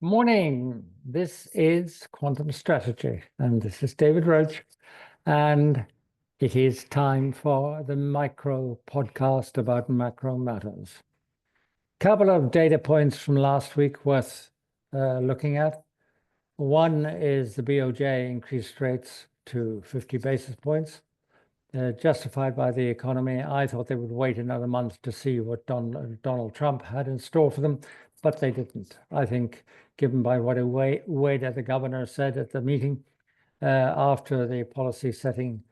Morning. This is Quantum Strategy, and this is David Roche, and it is time for the micro podcast about macro matters. Couple of data points from last week worth looking at. One is the BOJ increased rates to 50 basis points, justified by the economy. I thought they would wait another month to see what Donald Trump had in store for them, but they didn't. I think, given by what Wade, the governor, said at the meeting after the policy setting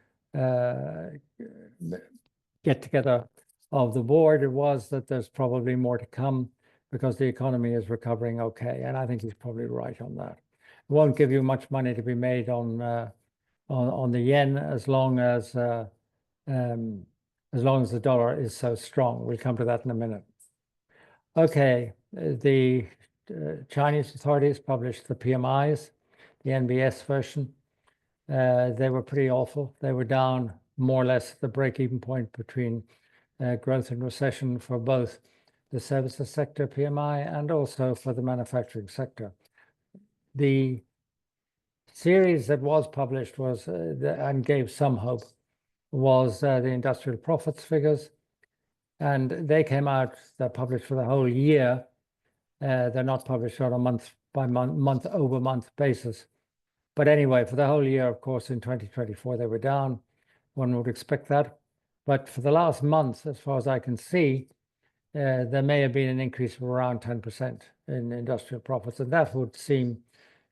get together of the board, it was that there's probably more to come because the economy is recovering okay, and I think he's probably right on that. It won't give you much money to be made on the yen as long as the dollar is so strong. We'll come to that in a minute. Okay, the Chinese authorities published the PMIs, the NBS version. They were pretty awful. They were down more or less at the break-even point between growth and recession for both the services sector PMI and also for the manufacturing sector. The series that was published was and gave some hope was the industrial profits figures, and they came out. They're published for the whole year. They're not published on a month-over-month basis. But anyway, for the whole year, of course, in 2024, they were down. One would expect that. But for the last month, as far as I can see, there may have been an increase of around 10% in industrial profits. And that would seem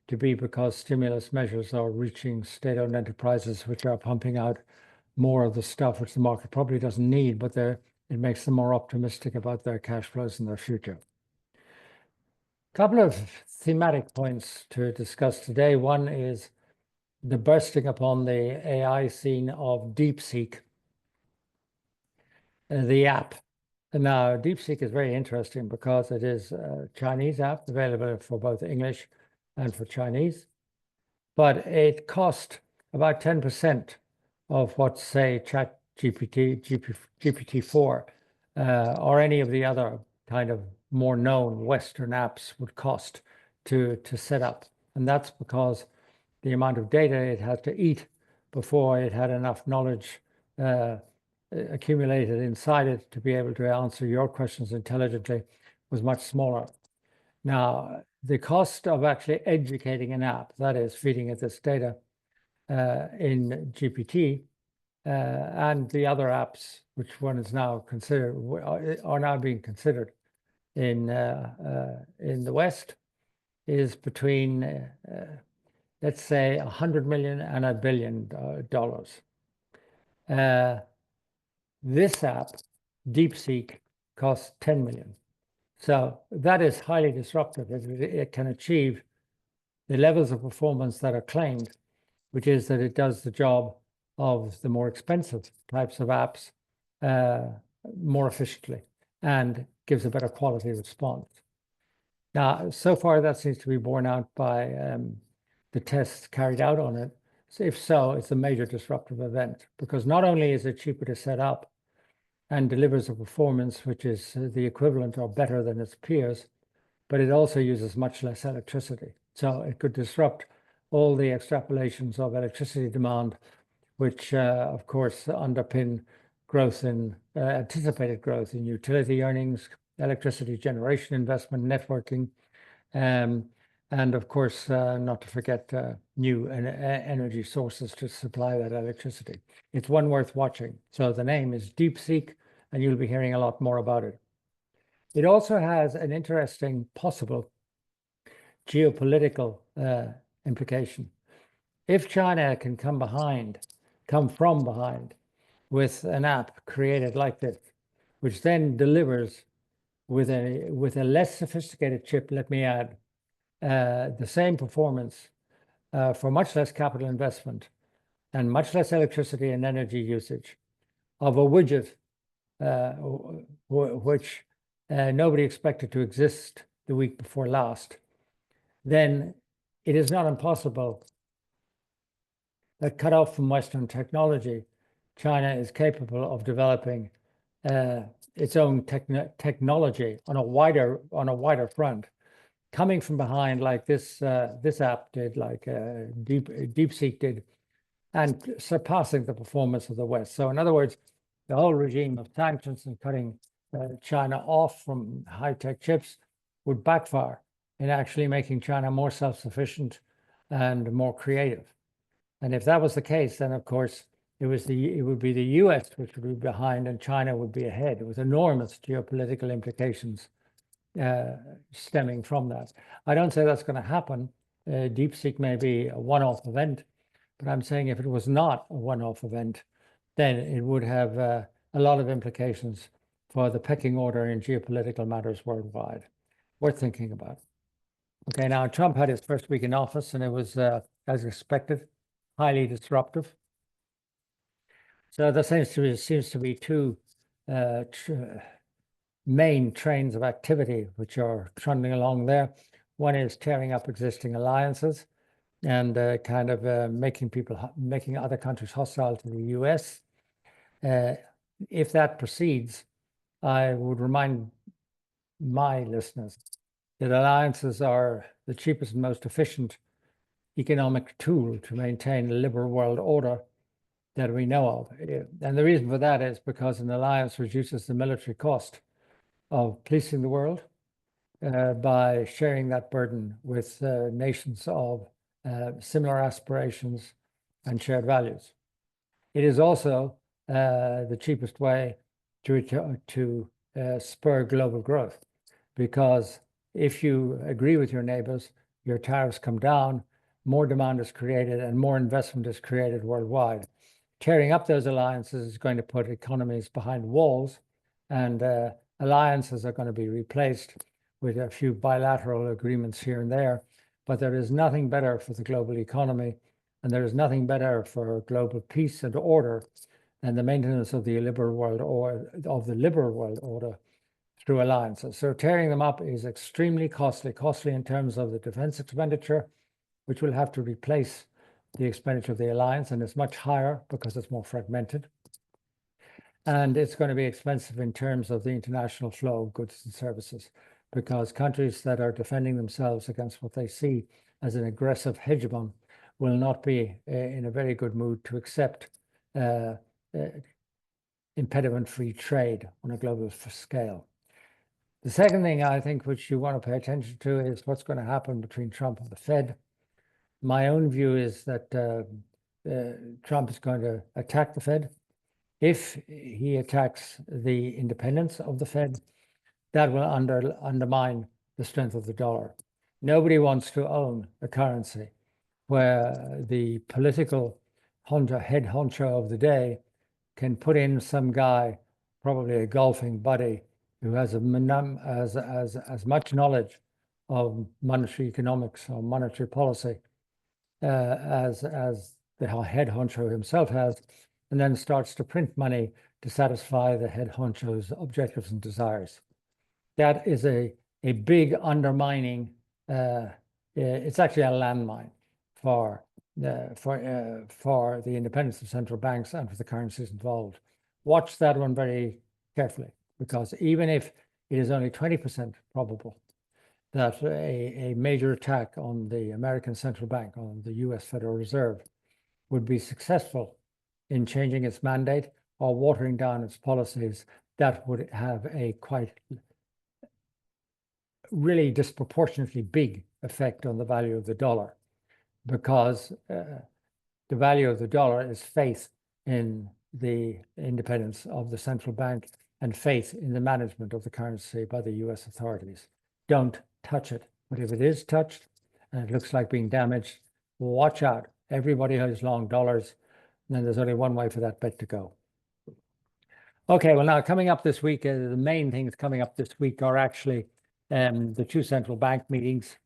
to be because stimulus measures are reaching state-owned enterprises, which are pumping out more of the stuff which the market probably doesn't need, but it makes them more optimistic about their cash flows in their future. A couple of thematic points to discuss today. One is the bursting upon the AI scene of DeepSeek, the app. Now, DeepSeek is very interesting because it is a Chinese app available for both English and for Chinese, but it cost about 10% of what, say, ChatGPT, GPT-4, or any of the other kind of more known Western apps would cost to set up. And that's because the amount of data it had to eat before it had enough knowledge accumulated inside it to be able to answer your questions intelligently was much smaller. Now, the cost of actually educating an app, that is feeding it this data in GPT and the other apps, which one is now considered, are now being considered in the West, is between let's say $100 million and $1 billion. This app, DeepSeek, costs 10 million. So that is highly disruptive. It can achieve the levels of performance that are claimed, which is that it does the job of the more expensive types of apps more efficiently and gives a better quality response. Now, so far, that seems to be borne out by the tests carried out on it. So if so, it's a major disruptive event because not only is it cheaper to set up and delivers a performance which is the equivalent or better than its peers, but it also uses much less electricity. So it could disrupt all the extrapolations of electricity demand, which of course underpin growth in anticipated growth in utility earnings, electricity generation investment, networking, and of course, not to forget new energy sources to supply that electricity. It's one worth watching. So the name is DeepSeek, and you'll be hearing a lot more about it. It also has an interesting possible geopolitical implication. If China can come from behind with an app created like this, which then delivers with a less sophisticated chip, let me add, the same performance for much less capital investment and much less electricity and energy usage of a widget which nobody expected to exist the week before last, then it is not impossible that cut off from Western technology, China is capable of developing its own technology on a wider front, coming from behind like this app did, like DeepSeek did, and surpassing the performance of the West. So in other words, the whole regime of sanctions and cutting China off from high-tech chips would backfire in actually making China more self-sufficient and more creative. And if that was the case, then of course it would be the US which would be behind and China would be ahead, with enormous geopolitical implications stemming from that. I don't say that's going to happen. DeepSeek may be a one-off event, but I'm saying if it was not a one-off event, then it would have a lot of implications for the pecking order in geopolitical matters worldwide. Worth thinking about. Okay, now Trump had his first week in office, and it was, as expected, highly disruptive. So there seems to be two main trains of activity which are trundling along there. One is tearing up existing alliances and kind of making other countries hostile to the US. If that proceeds, I would remind my listeners that alliances are the cheapest and most efficient economic tool to maintain a liberal world order that we know of. And the reason for that is because an alliance reduces the military cost of policing the world by sharing that burden with nations of similar aspirations and shared values. It is also the cheapest way to spur global growth, because if you agree with your neighbors, your tariffs come down, more demand is created, and more investment is created worldwide. Tearing up those alliances is going to put economies behind walls, and alliances are going to be replaced with a few bilateral agreements here and there. But there is nothing better for the global economy, and there is nothing better for global peace and order than the maintenance of the liberal world order through alliances. So tearing them up is extremely costly in terms of the defense expenditure, which will have to replace the expenditure of the alliance, and it's much higher because it's more fragmented. And it's going to be expensive in terms of the international flow of goods and services, because countries that are defending themselves against what they see as an aggressive hegemon will not be in a very good mood to accept impediment-free trade on a global scale. The second thing I think which you want to pay attention to is what's going to happen between Trump and the Fed. My own view is that Trump is going to attack the Fed. If he attacks the independence of the Fed, that will undermine the strength of the dollar. Nobody wants to own a currency where the political head honcho of the day can put in some guy, probably a golfing buddy, who has as much knowledge of monetary economics or monetary policy as the head honcho himself has, and then starts to print money to satisfy the head honcho's objectives and desires. That is a big undermining. It's actually a landmine for the independence of central banks and for the currencies involved. Watch that one very carefully, because even if it is only 20% probable that a major attack on the American central bank, on the US Federal Reserve, would be successful in changing its mandate or watering down its policies, that would have a quite really disproportionately big effect on the value of the dollar, because the value of the dollar is faith in the independence of the central bank and faith in the management of the currency by the US authorities. Don't touch it. But if it is touched and it looks like being damaged, watch out. Everybody has long dollars, and then there's only one way for that bet to go. Okay, well, now coming up this week, the main things coming up this week are actually the two central bank meetings,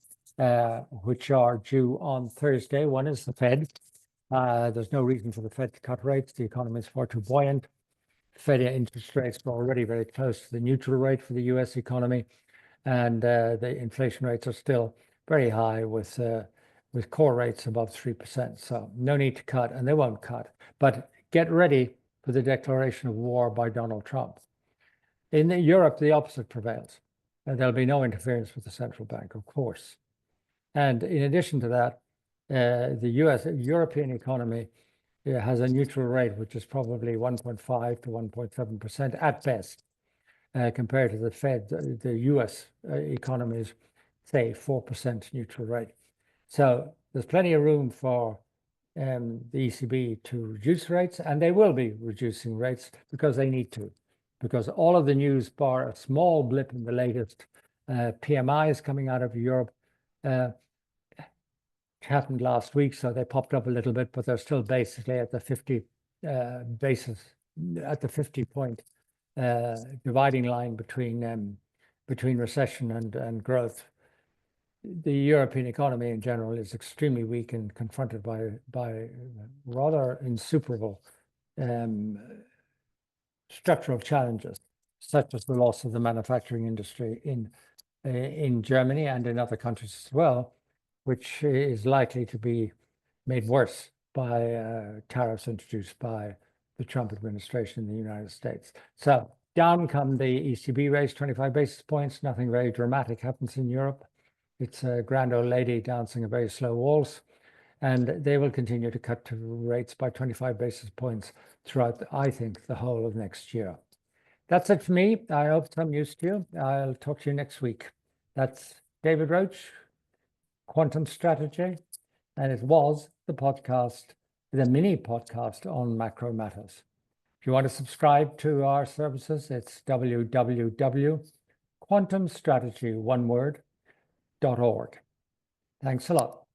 which are due on Thursday. One is the Fed. There's no reason for the Fed to cut rates. The economy is far too buoyant. Fed interest rates are already very close to the neutral rate for the US economy, and the inflation rates are still very high with core rates above 3%. So no need to cut, and they won't cut. But get ready for the declaration of war by Donald Trump. In Europe, the opposite prevails. There'll be no interference with the central bank, of course. And in addition to that, the European economy has a neutral rate, which is probably 1.5 to 1.7% at best, compared to the Fed, the US economies, say 4% neutral rate. So there's plenty of room for the ECB to reduce rates, and they will be reducing rates because they need to, because all of the news, bar a small blip in the latest PMIs coming out of Europe, happened last week, so they popped up a little bit, but they're still basically at the 50 at the 50-point dividing line between recession and growth. The European economy in general is extremely weak and confronted by rather insuperable structural challenges, such as the loss of the manufacturing industry in Germany and in other countries as well, which is likely to be made worse by tariffs introduced by the Trump administration in the United States. So down come the ECB rates, 25 basis points. Nothing very dramatic happens in Europe. It's a grand old lady dancing a very slow waltz, and they will continue to cut rates by 25 basis points throughout, I think, the whole of next year. That's it for me. I hope it's some use to you. I'll talk to you next week. That's David Roche, Quantum Strategy, and it was the podcast, the mini podcast on macro matters. If you want to subscribe to our services, it's www.quantumstrategy.org. Thanks a lot.